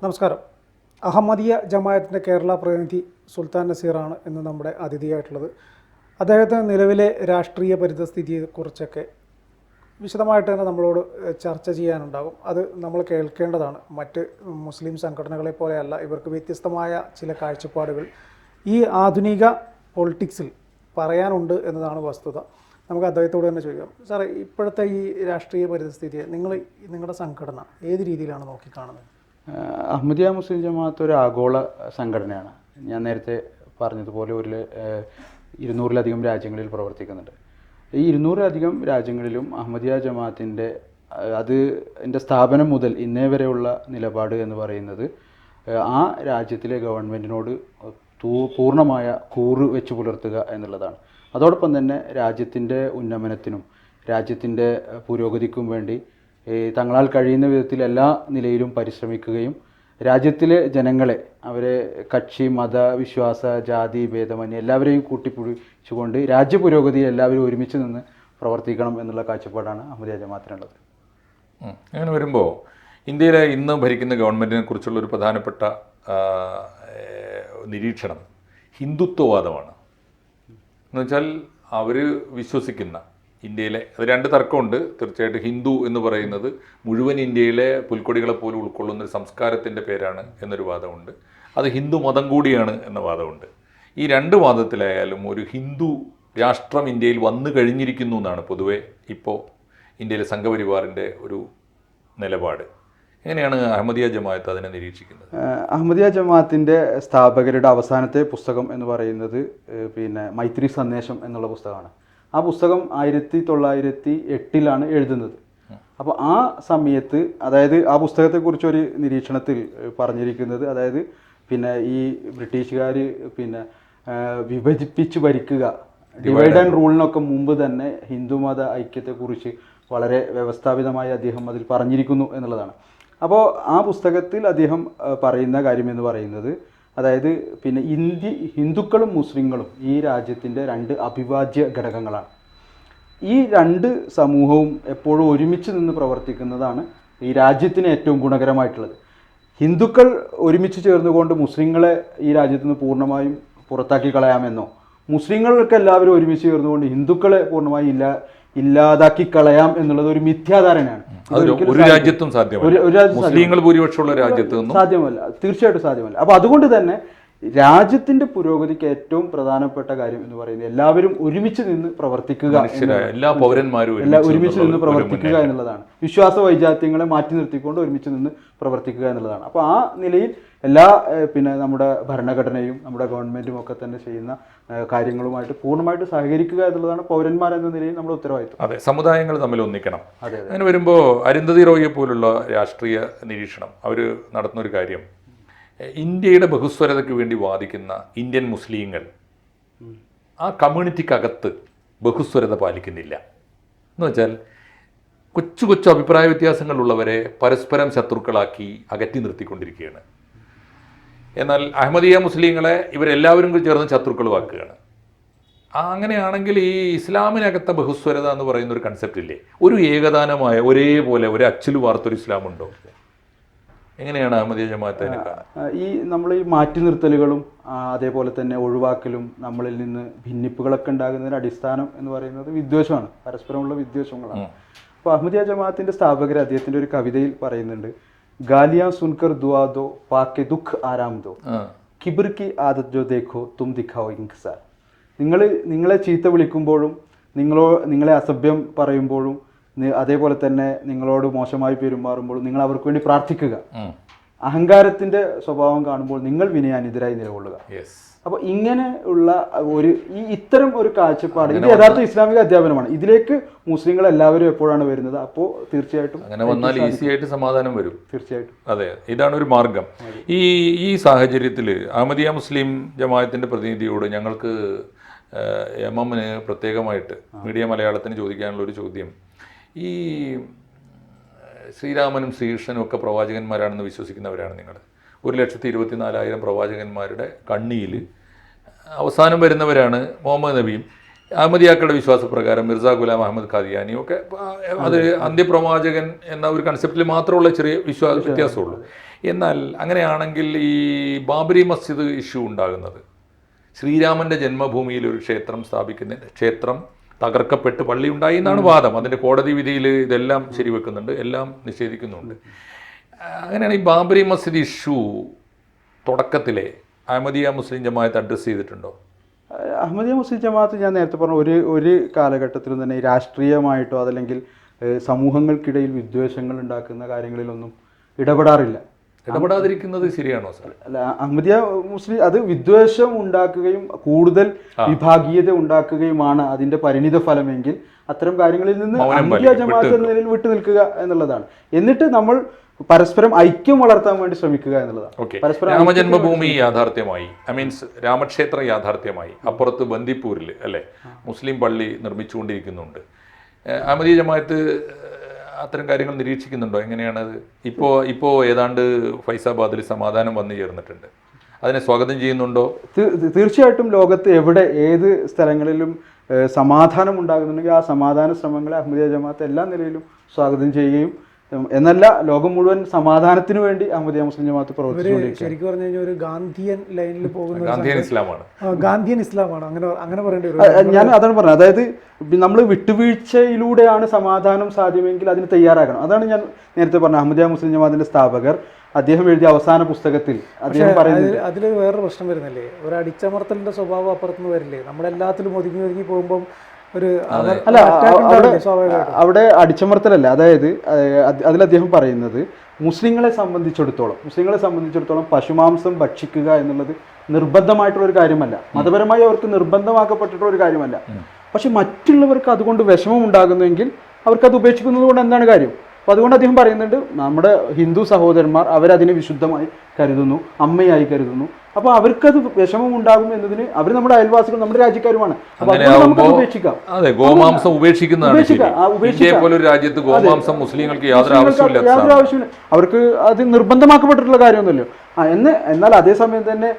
നമസ്കാരം. അഹമ്മദിയ ജമാഅത്തിൻ്റെ കേരള പ്രതിനിധി സുൽത്താൻ നസീറാണ് ഇന്ന് നമ്മുടെ അതിഥിയായിട്ടുള്ളത്. അദ്ദേഹത്തിന് നിലവിലെ രാഷ്ട്രീയ പരിതസ്ഥിതിയെക്കുറിച്ചൊക്കെ വിശദമായിട്ട് തന്നെ നമ്മളോട് ചർച്ച ചെയ്യാനുണ്ടാകും. അത് നമ്മൾ കേൾക്കേണ്ടതാണ്. മറ്റ് മുസ്ലിം സംഘടനകളെ പോലെയല്ല, ഇവർക്ക് വ്യത്യസ്തമായ ചില കാഴ്ചപ്പാടുകൾ ഈ ആധുനിക പൊളിറ്റിക്സിൽ പറയാനുണ്ട് എന്നതാണ് വസ്തുത. നമുക്ക് അദ്ദേഹത്തോട് തന്നെ ചോദിക്കാം. സാറേ, ഇപ്പോഴത്തെ ഈ രാഷ്ട്രീയ പരിതസ്ഥിതിയെ നിങ്ങളുടെ സംഘടന ഏത് രീതിയിലാണ് നോക്കിക്കാണുന്നത്? അഹമ്മദിയ മുസ്ലിം ജമാഅത്ത് ഒരു ആഗോള സംഘടനയാണ്. ഞാൻ നേരത്തെ പറഞ്ഞതുപോലെ 200-ലധികം രാജ്യങ്ങളിൽ പ്രവർത്തിക്കുന്നുണ്ട്. ഈ 200-ലധികം രാജ്യങ്ങളിലും അഹമ്മദിയ ജമാഅത്തിൻ്റെ അതിൻ്റെ സ്ഥാപനം മുതൽ ഇന്നേ വരെയുള്ള നിലപാട് എന്ന് പറയുന്നത് ആ രാജ്യത്തിലെ ഗവൺമെൻറ്റിനോട് പൂർണ്ണമായ കൂറ് വെച്ച് പുലർത്തുക എന്നുള്ളതാണ്. അതോടൊപ്പം തന്നെ രാജ്യത്തിൻ്റെ ഉന്നമനത്തിനും രാജ്യത്തിൻ്റെ പുരോഗതിക്കും വേണ്ടി തങ്ങളാൽ കഴിയുന്ന വിധത്തിൽ എല്ലാ നിലയിലും പരിശ്രമിക്കുകയും രാജ്യത്തിലെ ജനങ്ങളെ അവരെ കക്ഷി മത വിശ്വാസ ജാതി ഭേദമന്യേ എല്ലാവരെയും കൂട്ടിപ്പിടിച്ചുകൊണ്ട് രാജ്യപുരോഗതിയിൽ എല്ലാവരും ഒരുമിച്ച് നിന്ന് പ്രവർത്തിക്കണം എന്നുള്ള കാഴ്ചപ്പാടാണ് അഹമ്മദിയ ജമാഅത്തിനുള്ളത്. അങ്ങനെ വരുമ്പോൾ ഇന്ത്യയിലെ ഇന്ന് ഭരിക്കുന്ന ഗവൺമെൻറ്റിനെ കുറിച്ചുള്ളൊരു പ്രധാനപ്പെട്ട നിരീക്ഷണം ഹിന്ദുത്വവാദമാണ്. എന്നുവെച്ചാൽ അവർ വിശ്വസിക്കുന്ന ഇന്ത്യയിലെ അത് രണ്ട് തർക്കമുണ്ട്. തീർച്ചയായിട്ടും ഹിന്ദു എന്ന് പറയുന്നത് മുഴുവൻ ഇന്ത്യയിലെ പുൽക്കൊടികളെ പോലും ഉൾക്കൊള്ളുന്നൊരു സംസ്കാരത്തിൻ്റെ പേരാണ് എന്നൊരു വാദമുണ്ട്. അത് ഹിന്ദു മതം കൂടിയാണ് എന്ന വാദമുണ്ട്. ഈ രണ്ട് വാദത്തിലായാലും ഒരു ഹിന്ദു രാഷ്ട്രം ഇന്ത്യയിൽ വന്നു കഴിഞ്ഞിരിക്കുന്നു എന്നാണ് പൊതുവെ ഇപ്പോൾ ഇന്ത്യയിലെ സംഘപരിവാറിൻ്റെ ഒരു നിലപാട്. എങ്ങനെയാണ് അഹമ്മദിയ ജമാഅത്ത് അതിനെ നിരീക്ഷിക്കുന്നത്? അഹമ്മദിയ ജമാഅത്തിൻ്റെ സ്ഥാപകരുടെ അവസാനത്തെ പുസ്തകം എന്ന് പറയുന്നത് മൈത്രി സന്ദേശം എന്നുള്ള പുസ്തകമാണ്. ആ പുസ്തകം 1908 എഴുതുന്നത്. അപ്പോൾ ആ സമയത്ത്, അതായത് ആ പുസ്തകത്തെക്കുറിച്ചൊരു നിരീക്ഷണത്തിൽ പറഞ്ഞിരിക്കുന്നത്, അതായത് ഈ ബ്രിട്ടീഷുകാർ വിഭജിപ്പിച്ച് ഭരിക്കുക, ഡിവൈഡ് ആൻഡ് റൂളിനൊക്കെ മുമ്പ് തന്നെ ഹിന്ദുമത ഐക്യത്തെക്കുറിച്ച് വളരെ വ്യവസ്ഥാപിതമായി അദ്ദേഹം അതിൽ പറഞ്ഞിരിക്കുന്നു എന്നുള്ളതാണ്. അപ്പോൾ ആ പുസ്തകത്തിൽ അദ്ദേഹം പറയുന്ന കാര്യം എന്ന് പറയുന്നത്, അതായത് ഹിന്ദുക്കളും മുസ്ലിങ്ങളും ഈ രാജ്യത്തിൻ്റെ രണ്ട് അവിഭാജ്യ ഘടകങ്ങളാണ്. ഈ രണ്ട് സമൂഹവും എപ്പോഴും ഒരുമിച്ച് നിന്ന് പ്രവർത്തിക്കുന്നതാണ് ഈ രാജ്യത്തിന് ഏറ്റവും ഗുണകരമായിട്ടുള്ളത്. ഹിന്ദുക്കൾ ഒരുമിച്ച് ചേർന്നുകൊണ്ട് മുസ്ലിങ്ങളെ ഈ രാജ്യത്ത് നിന്ന് പൂർണ്ണമായും പുറത്താക്കി കളയാമെന്നോ, മുസ്ലിങ്ങൾക്ക് എല്ലാവരും ഒരുമിച്ച് ചേർന്നുകൊണ്ട് ഹിന്ദുക്കളെ പൂർണ്ണമായും ഇല്ലാതാക്കി കളയാം എന്നുള്ളത് ഒരു മിഥ്യാധാരണയാണ്. ഒരു രാജ്യത്തും മുസ്ലിങ്ങൾ ഭൂരിപക്ഷമുള്ള രാജ്യത്തും സാധ്യമല്ല, തീർച്ചയായിട്ടും സാധ്യമല്ല. അപ്പോൾ അതുകൊണ്ട് തന്നെ രാജ്യത്തിന്റെ പുരോഗതിക്ക് ഏറ്റവും പ്രധാനപ്പെട്ട കാര്യം എന്ന് പറയുന്നത് എല്ലാവരും ഒരുമിച്ച് നിന്ന് പ്രവർത്തിക്കുക, എല്ലാ പൗരന്മാരും ഒരുമിച്ച് നിന്ന് പ്രവർത്തിക്കുക എന്നുള്ളതാണ്. വിശ്വാസ വൈജാത്യങ്ങളെ മാറ്റി നിർത്തിക്കൊണ്ട് ഒരുമിച്ച് നിന്ന് പ്രവർത്തിക്കുക എന്നുള്ളതാണ്. അപ്പോൾ ആ നിലയിൽ എല്ലാ നമ്മുടെ ഭരണഘടനയും നമ്മുടെ ഗവൺമെൻറ്റും ഒക്കെ തന്നെ ചെയ്യുന്ന കാര്യങ്ങളുമായിട്ട് പൂർണ്ണമായിട്ട് സഹകരിക്കുക എന്നുള്ളതാണ് പൗരന്മാർ എന്ന നിലയിൽ നമ്മുടെ ഉത്തരവാദിത്വം. അതെ, സമുദായങ്ങൾ തമ്മിൽ ഒന്നിക്കണം. അങ്ങനെ വരുമ്പോൾ അരുന്ധതി റോയിയെ പോലുള്ള രാഷ്ട്രീയ നിരീക്ഷണം അവർ നടത്തുന്നൊരു കാര്യം, ഇന്ത്യയുടെ ബഹുസ്വരതയ്ക്ക് വേണ്ടി വാദിക്കുന്ന ഇന്ത്യൻ മുസ്ലിങ്ങൾ ആ കമ്മ്യൂണിറ്റിക്കകത്ത് ബഹുസ്വരത പാലിക്കുന്നില്ല. എന്ന് വെച്ചാൽ കൊച്ചു കൊച്ചു അഭിപ്രായ വ്യത്യാസങ്ങളുള്ളവരെ പരസ്പരം ശത്രുക്കളാക്കി അകറ്റി നിർത്തിക്കൊണ്ടിരിക്കുകയാണ്. എന്നാൽ അഹമ്മദിയ മുസ്ലിങ്ങളെ ഇവരെല്ലാവരും ചേർന്ന് ശത്രുക്കളുമാക്കുകയാണ്. അങ്ങനെയാണെങ്കിൽ ഈ ഇസ്ലാമിനകത്തെ ബഹുസ്വരത എന്ന് പറയുന്ന ഒരു കൺസെപ്റ്റ് ഇല്ലേ? ഒരു ഏകദാനമായ ഒരേപോലെ ഒരു അച്ചിൽ വാർത്തൊരു ഇസ്ലാമുണ്ടോ? എങ്ങനെയാണ് അഹമ്മദിയ ജമാഅത്ത്? നമ്മൾ ഈ മാറ്റി നിർത്തലുകളും അതേപോലെ തന്നെ ഒഴിവാക്കലും നമ്മളിൽ നിന്ന് ഭിന്നിപ്പുകളൊക്കെ ഉണ്ടാകുന്നതിന് അടിസ്ഥാനം എന്ന് പറയുന്നത് വിദ്വേഷമാണ്, പരസ്പരമുള്ള വിദ്വേഷങ്ങളാണ്. അപ്പോൾ അഹമ്മദിയ ജമാഅത്തിൻ്റെ സ്ഥാപകർ അദ്ദേഹത്തിൻ്റെ ഒരു കവിതയിൽ പറയുന്നുണ്ട്, ഗാലിയാ സുൻകർ ദുആ ദോ പാക്കെ ദുഃഖ് ആരാം ദോ കിബിർ കി ആദത് ജോ ദേഖോ തും ദിഖാവോ ഇൻകിസാർ. നിങ്ങളെ ചീത്ത വിളിക്കുമ്പോഴും നിങ്ങളെ അസഭ്യം പറയുമ്പോഴും അതേപോലെ തന്നെ നിങ്ങളോട് മോശമായി പെരുമാറുമ്പോഴും നിങ്ങൾ അവർക്ക് വേണ്ടി പ്രാർത്ഥിക്കുക. അഹങ്കാരത്തിന്റെ സ്വഭാവം കാണുമ്പോൾ നിങ്ങൾ വിനയാനിതരായി നിലകൊള്ളുക. അപ്പോൾ ഇങ്ങനെ ഉള്ള ഇത്തരം ഒരു കാഴ്ചപ്പാട് ഇത് യഥാർത്ഥ ഇസ്ലാമിക അധ്യാപനമാണ്. ഇതിലേക്ക് മുസ്ലിങ്ങൾ എല്ലാവരും എപ്പോഴാണ് വരുന്നത്, അപ്പോൾ തീർച്ചയായിട്ടും അങ്ങനെ വന്നാൽ ഈസി ആയിട്ട് സമാധാനം വരും. തീർച്ചയായിട്ടും അതെ, ഇതാണ് ഒരു മാർഗം. ഈ സാഹചര്യത്തിൽ അഹമ്മദിയ മുസ്ലിം ജമാഅത്തിന്റെ പ്രതിനിധിയോട് ഞങ്ങൾക്ക് എംഎമ്മിന് പ്രത്യേകമായിട്ട് മീഡിയ മലയാളത്തിന് ചോദിക്കാനുള്ള ഒരു ചോദ്യം, ഈ ശ്രീരാമനും ശ്രീകൃഷ്ണനും ഒക്കെ പ്രവാചകന്മാരാണെന്ന് വിശ്വസിക്കുന്നവരാണ് നിങ്ങൾ. 1,24,000 പ്രവാചകന്മാരുടെ കണ്ണിയിൽ അവസാനം വരുന്നവരാണ് മുഹമ്മദ് നബിയും അഹമ്മദിയാക്കളുടെ വിശ്വാസപ്രകാരം മിർസ ഗുലാം അഹമ്മദ് ഖാദിയാനിയും ഒക്കെ. അത് അന്ത്യപ്രവാചകൻ എന്ന ഒരു കൺസെപ്റ്റിൽ മാത്രമുള്ള ചെറിയ വ്യത്യാസമുള്ളൂ. എന്നാൽ അങ്ങനെയാണെങ്കിൽ ഈ ബാബരി മസ്ജിദ് ഇഷ്യൂ ഉണ്ടാകുന്നത്, ശ്രീരാമൻ്റെ ജന്മഭൂമിയിൽ ഒരു ക്ഷേത്രം ക്ഷേത്രം തകർക്കപ്പെട്ട് പള്ളി ഉണ്ടായി എന്നാണ് വാദം. അതിൻ്റെ കോടതി വിധിയിൽ ഇതെല്ലാം ശരിവെക്കുന്നുണ്ട്, എല്ലാം നിഷേധിക്കുന്നുണ്ട്. അങ്ങനെയാണ് ഈ ബാബരി മസ്ജിദ് ഇഷ്യൂ തുടക്കത്തിലെ അഹമ്മദിയ മുസ്ലിം ജമാഅത്ത് അഡ്രസ്സ് ചെയ്തിട്ടുണ്ടോ? അഹമ്മദിയ മുസ്ലിം ജമാഅത്ത് ഞാൻ നേരത്തെ പറഞ്ഞ ഒരു കാലഘട്ടത്തിലും തന്നെ രാഷ്ട്രീയമായിട്ടോ അതല്ലെങ്കിൽ സമൂഹങ്ങൾക്കിടയിൽ വിദ്വേഷങ്ങൾ ഉണ്ടാക്കുന്ന കാര്യങ്ങളിലൊന്നും ഇടപെടാറില്ല. ഇടപെടാതിരിക്കുന്നത് ശരിയാണോ സാർ? അല്ല, അഹമ്മദിയ മുസ്ലിം അത് വിദ്വേഷം ഉണ്ടാക്കുകയും കൂടുതൽ വിഭാഗീയത ഉണ്ടാക്കുകയുമാണ് അതിന്റെ പരിണിത ഫലമെങ്കിൽ അത്തരം കാര്യങ്ങളിൽ നിന്ന് അഹമ്മദിയ ജമാഅത്ത് എന്ന നിലയിൽ വിട്ടു നിൽക്കുക എന്നുള്ളതാണ്. എന്നിട്ട് നമ്മൾ പരസ്പരം ഐക്യം വളർത്താൻ വേണ്ടി ശ്രമിക്കുക എന്നുള്ളതാണ്. രാമജന്മഭൂമി യാഥാർത്ഥ്യമായി, രാമക്ഷേത്രം യാഥാർത്ഥ്യമായി, അപ്പുറത്ത് ബന്ദിപ്പൂരിൽ അല്ലെ മുസ്ലിം പള്ളി നിർമ്മിച്ചുകൊണ്ടിരിക്കുന്നുണ്ട്. അഹമ്മദിയ ജമാഅത്ത് അത്തരം കാര്യങ്ങൾ നിരീക്ഷിക്കുന്നുണ്ടോ? എങ്ങനെയാണത്? ഇപ്പോൾ ഏതാണ്ട് ഫൈസാബാദിൽ സമാധാനം വന്നു ചേർന്നിട്ടുണ്ട്. അതിനെ സ്വാഗതം ചെയ്യുന്നുണ്ടോ? തീർച്ചയായിട്ടും ലോകത്ത് എവിടെ ഏത് സ്ഥലങ്ങളിലും സമാധാനം ഉണ്ടാകുന്നുണ്ടെങ്കിൽ ആ സമാധാന ശ്രമങ്ങളെ അഹമ്മദിയ ജമാഅത്ത് എല്ലാ നിലയിലും സ്വാഗതം ചെയ്യുകയും എന്നല്ല ലോകം മുഴുവൻ സമാധാനത്തിന് വേണ്ടി അഹമ്മദിയ മുസ്ലിം ജമാഅത്ത് പ്രവർത്തിച്ചുകൊണ്ടിരിക്കുകയാണ്. ശരിക്കും പറഞ്ഞു കഴിഞ്ഞാൽ ഒരു ഗാന്ധിയൻ ലൈനിൽ പോകുന്ന ഗാന്ധിയൻ ഇസ്ലാമാണ്. അങ്ങനെ പറയേണ്ടി വരും. ഞാൻ അതാണ് പറഞ്ഞത്. അതായത് നമ്മൾ വിട്ടുവീഴ്ചയിലൂടെയാണ് സമാധാനം സാധ്യമെങ്കിൽ അതിന് തയ്യാറാകണം. അതാണ് ഞാൻ നേരത്തെ പറഞ്ഞത്. അഹമ്മദിയ മുസ്ലിം ജമാഅത്തിന്റെ സ്ഥാപകർ അദ്ദേഹം എഴുതിയ അവസാന പുസ്തകത്തിൽ അദ്ദേഹം പറയുന്നത് അതിൽ വേറൊരു പ്രശ്നം വരുന്നില്ലേ, ഒരു അടിച്ചമർത്തലിന്റെ സ്വഭാവം അപ്പുറത്തുനിന്ന് വരില്ലേ? നമ്മളെല്ലാത്തിലും ഒതുങ്ങി പോകുമ്പോൾ അല്ല, അവിടെ അടിച്ചമർത്തലല്ല. അതായത് അതിൽ അദ്ദേഹം പറയുന്നത് മുസ്ലിങ്ങളെ സംബന്ധിച്ചിടത്തോളം പശുമാംസം ഭക്ഷിക്കുക എന്നുള്ളത് നിർബന്ധമായിട്ടുള്ള ഒരു കാര്യമല്ല, മതപരമായി അവർക്ക് നിർബന്ധമാക്കപ്പെട്ടിട്ടുള്ള ഒരു കാര്യമല്ല. പക്ഷെ മറ്റുള്ളവർക്ക് അതുകൊണ്ട് വിഷമം ഉണ്ടാകുന്നുവെങ്കിൽ അവർക്ക് അത് ഉപേക്ഷിക്കുന്നത് കൊണ്ട് എന്താണ് കാര്യം? അപ്പോൾ അതുകൊണ്ട് അദ്ദേഹം പറയുന്നുണ്ട്, നമ്മുടെ ഹിന്ദു സഹോദരന്മാർ അവരതിനെ വിശുദ്ധമായി കരുതുന്നു, അമ്മയായി കരുതുന്നു. അപ്പോൾ അവർക്കത് വിഷമം ഉണ്ടാകും എന്നതിന് അവർ നമ്മുടെ അയൽവാസികൾ, നമ്മുടെ രാജ്യക്കാരുമാണ്. ഉപേക്ഷിക്കാം. അതെ, ഗോമാംസം ഉപേക്ഷിക്കുന്നതാണ്. രാജ്യത്ത് ഗോമാംസം മുസ്ലിങ്ങൾക്ക് യാതൊരു ആവശ്യമില്ല. അവർക്ക് അത് നിർബന്ധമാക്കപ്പെട്ടിട്ടുള്ള കാര്യമൊന്നുമല്ലോ. എന്നാൽ അതേസമയം തന്നെ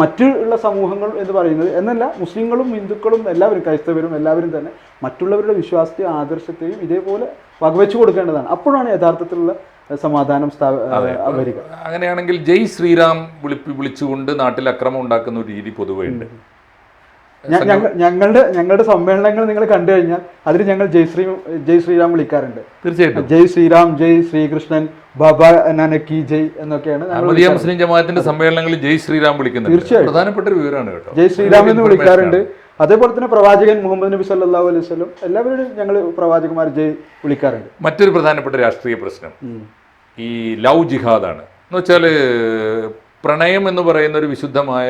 മറ്റുള്ള സമൂഹങ്ങൾ എന്ന് പറയുന്നത് എന്നല്ല, മുസ്ലിങ്ങളും ഹിന്ദുക്കളും എല്ലാവരും, ക്രൈസ്തവരും എല്ലാവരും തന്നെ മറ്റുള്ളവരുടെ വിശ്വാസത്തെയും ആദർശത്തെയും ഇതേപോലെ വകവെച്ചു കൊടുക്കേണ്ടതാണ്. അപ്പോഴാണ് യഥാർത്ഥത്തിലുള്ള സമാധാനം വരിക. അങ്ങനെയാണെങ്കിൽ ജയ് ശ്രീറാം വിളിച്ചുകൊണ്ട് നാട്ടിൽ അക്രമം ഉണ്ടാക്കുന്ന ഒരു രീതി പൊതുവെ ഉണ്ട്. ഞങ്ങളുടെ സമ്മേളനങ്ങൾ നിങ്ങൾ കണ്ടു കഴിഞ്ഞാൽ അതിൽ ഞങ്ങൾ ജയ് ശ്രീറാം വിളിക്കാറുണ്ട്. തീർച്ചയായിട്ടും ജയ് ശ്രീറാം, ജയ് ശ്രീകൃഷ്ണൻ, ബാബ നാനക് ജയ് എന്നൊക്കെയാണ് അഹമ്മദിയ മുസ്ലിം ജമാഅത്തിന്റെ സമ്മേളനങ്ങളിൽ ജയ് ശ്രീറാം വിളിക്കുന്നത്. തീർച്ചയായും പ്രധാനപ്പെട്ട ഒരു വിവരമാണ് കേട്ടോ. ജയ് ശ്രീറാം എന്ന് വിളിക്കാറുണ്ട്. അതേപോലെ തന്നെ പ്രവാചകൻ മുഹമ്മദ് നബി സല്ലല്ലാഹു അലൈഹി വസല്ലം എല്ലാവരും ഞങ്ങൾ പ്രവാചകന്മാർ ജയ് വിളിക്കാറുണ്ട്. മറ്റൊരു പ്രധാനപ്പെട്ട രാഷ്ട്രീയ പ്രശ്നം ഈ ലവ് ജിഹാദാണ്. എന്ന് വെച്ചാൽ പ്രണയം എന്ന് പറയുന്ന ഒരു വിശുദ്ധമായ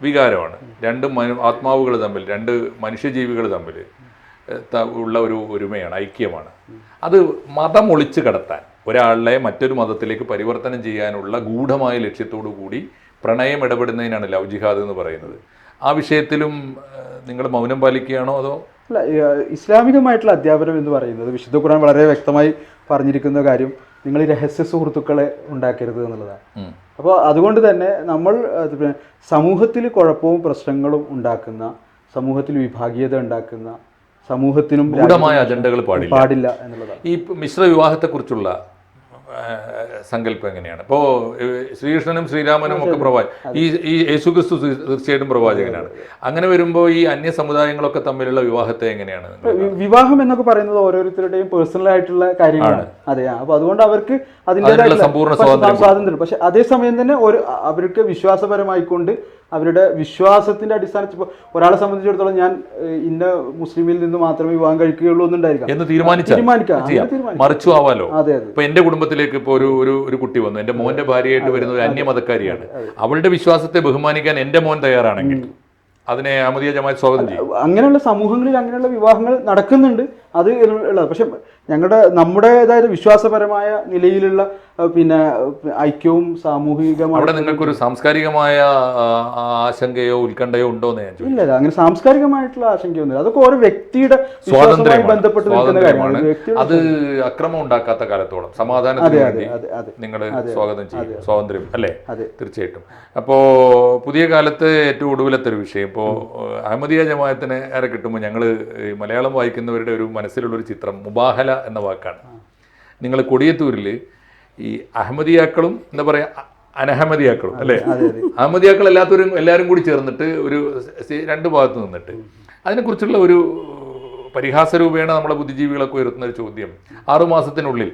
വികാരമാണ്. രണ്ട് ആത്മാവുകൾ തമ്മിൽ, രണ്ട് മനുഷ്യജീവികൾ തമ്മിൽ ഉള്ള ഒരു ഒരുമയാണ്, ഐക്യമാണ്. അത് മതം ഒളിച്ചു കടത്താൻ, ഒരാളെ മറ്റൊരു മതത്തിലേക്ക് പരിവർത്തനം ചെയ്യാനുള്ള ഗൂഢമായ ലക്ഷ്യത്തോടു കൂടി പ്രണയം ഇടപെടുന്നതിനാണ് ലവ് ജിഹാദ് എന്ന് പറയുന്നത്. ആ വിഷയത്തിലും നിങ്ങൾ മൗനം പാലിക്കുകയാണോ അതോ? അല്ല, ഇസ്ലാമികമായിട്ടുള്ള അധ്യാപനം എന്ന് പറയുന്നത് വിശുദ്ധ ഖുർആൻ വളരെ വ്യക്തമായി പറഞ്ഞിരിക്കുന്ന കാര്യം നിങ്ങൾ രഹസ്യ സുഹൃത്തുക്കളെ ഉണ്ടാക്കരുത് എന്നുള്ളതാണ്. അപ്പോൾ അതുകൊണ്ട് തന്നെ നമ്മൾ സമൂഹത്തിൽ കുഴപ്പവും പ്രശ്നങ്ങളും ഉണ്ടാക്കുന്ന, സമൂഹത്തിൽ വിഭാഗീയത ഉണ്ടാക്കുന്ന, സമൂഹത്തിനും ഗൂഢമായ അജണ്ടകൾ പാടില്ല എന്നുള്ളതാണ്. ഈ മിശ്ര വിവാഹത്തെക്കുറിച്ചുള്ള സങ്കല്പം എങ്ങനെയാണ്? ഇപ്പോൾ ശ്രീകൃഷ്ണനും ശ്രീരാമനും ഒക്കെ ഈ യേശുക്രിസ്തു തീർച്ചയായിട്ടും പ്രവാചകനാണ്. അങ്ങനെ വരുമ്പോൾ ഈ അന്യ സമുദായങ്ങളൊക്കെ തമ്മിലുള്ള വിവാഹത്തെ എങ്ങനെയാണ്? വിവാഹം എന്നൊക്കെ പറയുന്നത് ഓരോരുത്തരുടെയും പേഴ്സണൽ ആയിട്ടുള്ള കാര്യങ്ങളാണ്. അതെ, അപ്പോൾ അതുകൊണ്ട് അവർക്ക് അതിൻ്റെതായ സമ്പൂർണ്ണ സ്വാതന്ത്ര്യം. പക്ഷെ അതേസമയം തന്നെ അവർക്ക് വിശ്വാസപരമായിക്കൊണ്ട് അവരുടെ വിശ്വാസത്തിന്റെ അടിസ്ഥാനത്തിൽ ഒരാളെ സംബന്ധിച്ചിടത്തോളം ഞാൻ ഇന്ന മുസ്ലിമിൽ നിന്ന് മാത്രമേ വിവാഹം കഴിക്കുകയുള്ളൂ എന്നുണ്ടായിരിക്കാം എന്ന് തീരുമാനിക്കാം. മറിച്ചു ആവാലോ. അതെ, ഇപ്പൊ എന്റെ കുടുംബത്തിലേക്ക് ഇപ്പോൾ ഒരു കുട്ടി വന്നു, എന്റെ മോന്റെ ഭാര്യയായിട്ട് വരുന്നത് ഒരു അന്യമതക്കാരിയാണ്. അവളുടെ വിശ്വാസത്തെ ബഹുമാനിക്കാൻ എന്റെ മോൻ തയ്യാറാണെങ്കിൽ അതിനെ അഹമ്മദിയ ജമാഅത്ത് സ്വാഗതം ചെയ്യും. അങ്ങനെയുള്ള സമൂഹങ്ങളിൽ അങ്ങനെയുള്ള വിവാഹങ്ങൾ നടക്കുന്നുണ്ട്. അത് ഉള്ളത്. പക്ഷെ നമ്മുടേതായ വിശ്വാസപരമായ നിലയിലുള്ള ഐക്യവും സാമൂഹികമായ അവിടെ നിങ്ങൾക്കൊരു സാംസ്കാരികമായ ആശങ്കയോ ഉത്കണ്ഠയോ ഉണ്ടോ എന്ന് ഞാൻ ചോദിച്ചു. ഇല്ല, അങ്ങനെ സാംസ്കാരികമായിട്ടുള്ള ആശങ്കയൊന്നുമില്ല. അതൊക്കെ ഓരോ വ്യക്തിയുടെ സ്വാതന്ത്ര്യവുമായി ബന്ധപ്പെട്ട് നിൽക്കുന്ന കാര്യമാണ്. അത് അക്രമം ഉണ്ടാക്കാത്ത കാലത്തോളം സമാധാനത്തിന് വേണ്ടി നിങ്ങൾ സ്വാഗതം ചെയ്യും. സ്വാതന്ത്ര്യം അല്ലേ? തീർച്ചയായിട്ടും. അപ്പോൾ പുതിയ കാലത്ത് ഏറ്റവും ഒടുവിലത്തെ ഒരു വിഷയം, ഇപ്പോൾ അഹമ്മദിയ ജമാഅത്തിനെ ഏറെ കിട്ടുമ്പോൾ ഞങ്ങൾ മലയാളം വായിക്കുന്നവരുടെ ഒരു മനസ്സിലുള്ളൊരു ചിത്രം മുബാഹല എന്ന വാക്കാണ്. നിങ്ങൾ കൊടിയത്തൂരിൽ ഈ അഹമ്മദിയാക്കളും എന്താ പറയുക അനഹമ്മദിയാക്കളും അല്ലേ, അഹമ്മദിയാക്കൾ എല്ലാവരും കൂടി ചേർന്നിട്ട് ഒരു രണ്ട് ഭാഗത്ത് നിന്നിട്ട് അതിനെക്കുറിച്ചുള്ള ഒരു പരിഹാസ രൂപേണ നമ്മളെ ബുദ്ധിജീവികളൊക്കെ ഉയർത്തുന്ന ഒരു ചോദ്യം, 6 മാസത്തിനുള്ളിൽ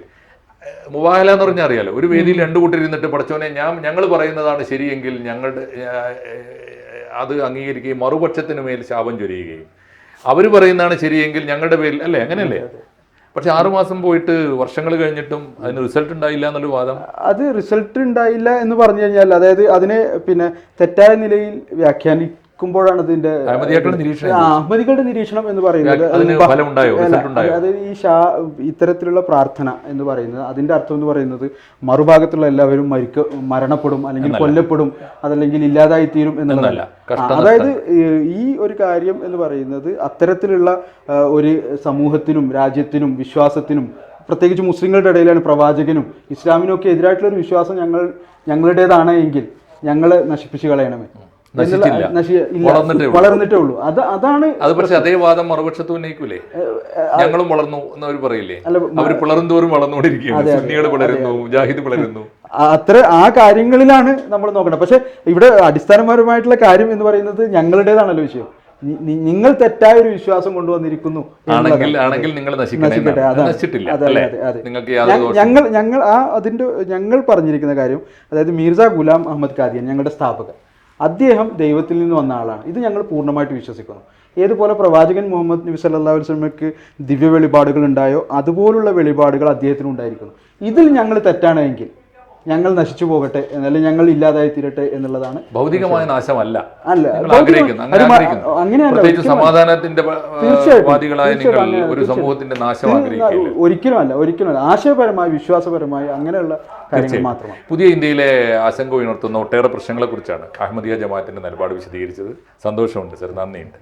മുബാഹല എന്ന് പറഞ്ഞാൽ അറിയാലോ, ഒരു വേദിയിൽ രണ്ടു കൂട്ടരിരുന്നിട്ട് പഠിച്ചോനെ ഞങ്ങൾ പറയുന്നതാണ് ശരിയെങ്കിൽ ഞങ്ങളുടെ അത് അംഗീകരിക്കുകയും മറുപക്ഷത്തിന് മേൽ ശാപം ചൊരിയുകയും, അവർ പറയുന്നതാണ് ശരിയെങ്കിൽ ഞങ്ങളുടെ പേരിൽ അല്ലേ, അങ്ങനെയല്ലേ? പക്ഷെ 6 മാസം പോയിട്ട് വർഷങ്ങൾ കഴിഞ്ഞിട്ടും അതിന് റിസൾട്ട് ഉണ്ടായില്ല എന്നൊരു വാദം. അത് റിസൾട്ട് ഉണ്ടായില്ല എന്ന് പറഞ്ഞു കഴിഞ്ഞാൽ അതായത് അതിനെ പിന്നെ തെറ്റായ നിലയിൽ വ്യാഖ്യാനിക്കുമ്പോഴാണ് ഇതിന്റെ അഹമ്മദികളുടെ നിരീക്ഷണം എന്ന് പറയുന്നത്. അതായത് ഈ ഇത്തരത്തിലുള്ള പ്രാർത്ഥന എന്ന് പറയുന്നത് അതിന്റെ അർത്ഥം എന്ന് പറയുന്നത് മറുഭാഗത്തുള്ള എല്ലാവരും മരണപ്പെടും അല്ലെങ്കിൽ കൊല്ലപ്പെടും, അതല്ലെങ്കിൽ ഇല്ലാതായി തീരും എന്നുള്ളതല്ല. അതായത് ഈ ഒരു കാര്യം എന്ന് പറയുന്നത് അത്തരത്തിലുള്ള ഒരു സമൂഹത്തിനും രാജ്യത്തിനും വിശ്വാസത്തിനും പ്രത്യേകിച്ച് മുസ്ലിങ്ങളുടെ ഇടയിലാണ് പ്രവാചകനും ഇസ്ലാമിനും ഒക്കെ എതിരായിട്ടുള്ള ഒരു വിശ്വാസം ഞങ്ങളുടേതാണ് എങ്കിൽ ഞങ്ങളെ നശിപ്പിച്ചു കളയണമേ, വളർന്നിട്ടേ ഉള്ളൂ. അതാണ് അത്. പക്ഷെ അതേ വാദം മറുപക്ഷത്ത് ഉന്നയിക്കൂലേ, ഞങ്ങളും വളർന്നു എന്നവർ പറയില്ലേ? അവർ പിളറും തോറും വളർന്നുകൊണ്ടിരിക്കുകയാണ്, സുന്നികൾ പിളരുന്നു, മുജാഹിദ് പിളരുന്നു. ആ കാര്യങ്ങളിലാണ് നമ്മൾ നോക്കണം. പക്ഷെ ഇവിടെ അടിസ്ഥാനപരമായിട്ടുള്ള കാര്യം എന്ന് പറയുന്നത് ഞങ്ങളുടേതാണല്ലോ വിഷയം. നിങ്ങൾ തെറ്റായ ഒരു വിശ്വാസം കൊണ്ടുവന്നിരിക്കുന്നു ആണെങ്കിൽ നിങ്ങൾ ഞങ്ങൾ പറഞ്ഞിരിക്കുന്ന കാര്യം, അതായത് മീർസ ഗുലാം അഹമ്മദ് ഖാദിയാൻ ഞങ്ങളുടെ സ്ഥാപകൻ, അദ്ദേഹം ദൈവത്തിൽ നിന്ന് വന്ന ആളാണ്. ഇത് ഞങ്ങൾ പൂർണ്ണമായിട്ട് വിശ്വസിക്കുന്നു. ഏതുപോലെ പ്രവാചകൻ മുഹമ്മദ് നബി സല്ലല്ലാഹു അലൈഹി വസല്ലമയ്ക്ക് ദിവ്യ വെളിപാടുകൾ ഉണ്ടായോ അതുപോലുള്ള വെളിപാടുകൾ അദ്ദേഹത്തിന് ഉണ്ടായിരിക്കുന്നു. ഇതിൽ ഞങ്ങൾ തെറ്റാണെങ്കിൽ ഞങ്ങൾ നശിച്ചു പോകട്ടെ, അല്ലെങ്കിൽ ഞങ്ങൾ ഇല്ലാതായി തീരട്ടെ എന്നുള്ളതാണ്. ഭൗതികമായ നാശമല്ല, അങ്ങനെയല്ല. സമാധാനത്തിന്റെ ഒരു സമൂഹത്തിന്റെ നാശം ഒരിക്കലുമല്ല. ആശയപരമായി വിശ്വാസപരമായി അങ്ങനെയുള്ള കാര്യങ്ങൾ മാത്രമാണ്. പുതിയ ഇന്ത്യയിലെ ആശങ്ക ഉയർത്തുന്ന ഒട്ടേറെ പ്രശ്നങ്ങളെ കുറിച്ചാണ് അഹമ്മദിയ ജമാഅത്തിന്റെ നിലപാട് വിശദീകരിച്ചത്. സന്തോഷമുണ്ട് സർ, നന്ദിയുണ്ട്.